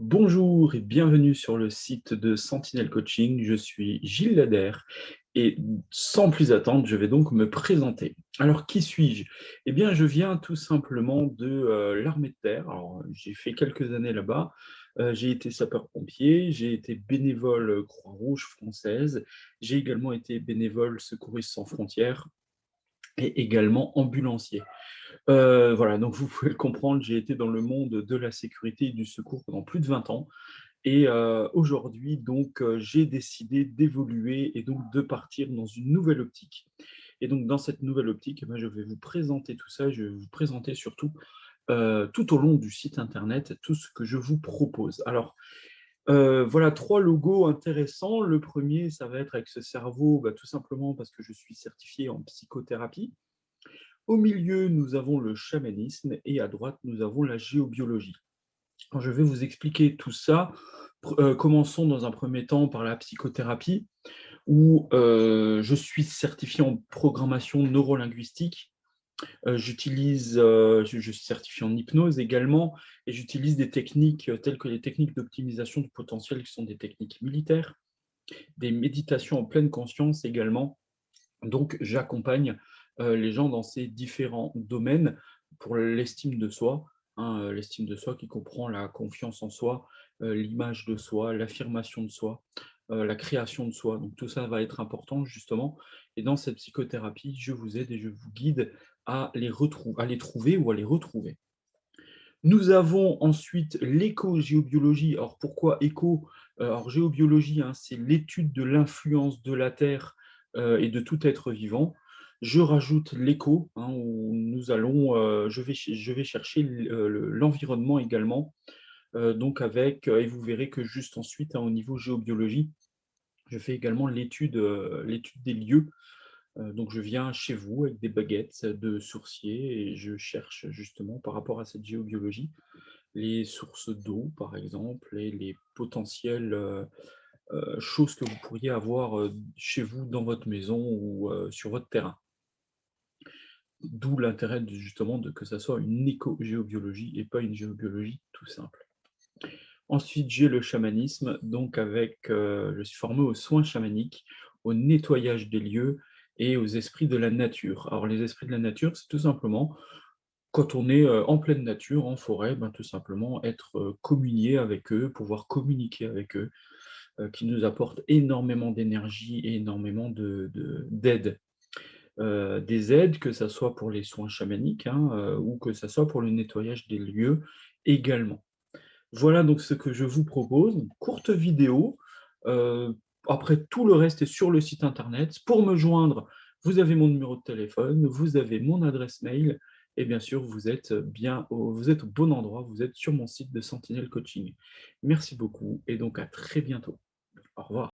Bonjour et bienvenue sur le site de Sentinel Coaching. Je suis Gilles Lader et sans plus attendre, je vais donc me présenter. Alors, qui suis-je? Eh bien, je viens tout simplement de l'armée de terre. Alors, j'ai fait quelques années là-bas. J'ai été sapeur-pompier, j'ai été bénévole Croix-Rouge française, j'ai également été bénévole Secouristes sans frontières et également ambulancier. Voilà, donc vous pouvez le comprendre, j'ai été dans le monde de la sécurité et du secours pendant plus de 20 ans. Et aujourd'hui, donc, j'ai décidé d'évoluer et donc de partir dans une nouvelle optique. Et donc, dans cette nouvelle optique, eh ben, je vais vous présenter tout ça. Je vais vous présenter surtout, tout au long du site internet, tout ce que je vous propose. Alors, voilà 3 logos intéressants. Le premier, ça va être avec ce cerveau, bah, tout simplement parce que je suis certifié en psychothérapie. Au milieu, nous avons le chamanisme et à droite, nous avons la géobiologie. Alors, je vais vous expliquer tout ça. Commençons dans un premier temps par la psychothérapie, où je suis certifié en programmation neurolinguistique. Je suis certifié en hypnose également, et j'utilise des techniques telles que les techniques d'optimisation du potentiel, qui sont des techniques militaires, des méditations en pleine conscience également. Donc, j'accompagne les gens dans ces différents domaines pour l'estime de soi, hein, l'estime de soi qui comprend la confiance en soi, l'image de soi, l'affirmation de soi, la création de soi. Donc, tout ça va être important justement. Et dans cette psychothérapie, je vous aide et je vous guide à les trouver ou à les retrouver. Nous avons ensuite l'éco-géobiologie. Alors pourquoi éco? Alors géobiologie, hein, c'est l'étude de l'influence de la Terre et de tout être vivant. Je rajoute l'éco, hein, où je vais chercher l'environnement également. Et vous verrez que juste ensuite, hein, au niveau géobiologie, je fais également l'étude des lieux. Donc je viens chez vous avec des baguettes de sourcier et je cherche justement par rapport à cette géobiologie les sources d'eau, par exemple, et les potentielles choses que vous pourriez avoir chez vous, dans votre maison ou sur votre terrain. D'où l'intérêt justement que ça soit une éco-géobiologie et pas une géobiologie tout simple. Ensuite, j'ai le chamanisme, donc je suis formé aux soins chamaniques, au nettoyage des lieux et aux esprits de la nature. Alors les esprits de la nature, c'est tout simplement quand on est, en pleine nature, en forêt, ben, tout simplement être, communier avec eux, pouvoir communiquer avec eux, qui nous apportent énormément d'énergie et énormément d'aide. Des aides, que ça soit pour les soins chamaniques, hein, ou que ça soit pour le nettoyage des lieux également. Voilà donc ce que je vous propose, une courte vidéo, heu, après tout le reste est sur le site internet. Pour me joindre, vous avez mon numéro de téléphone, vous avez mon adresse mail et bien sûr vous êtes au bon endroit, vous êtes sur mon site de Sentinel Coaching. Merci beaucoup et donc à très bientôt. Au revoir.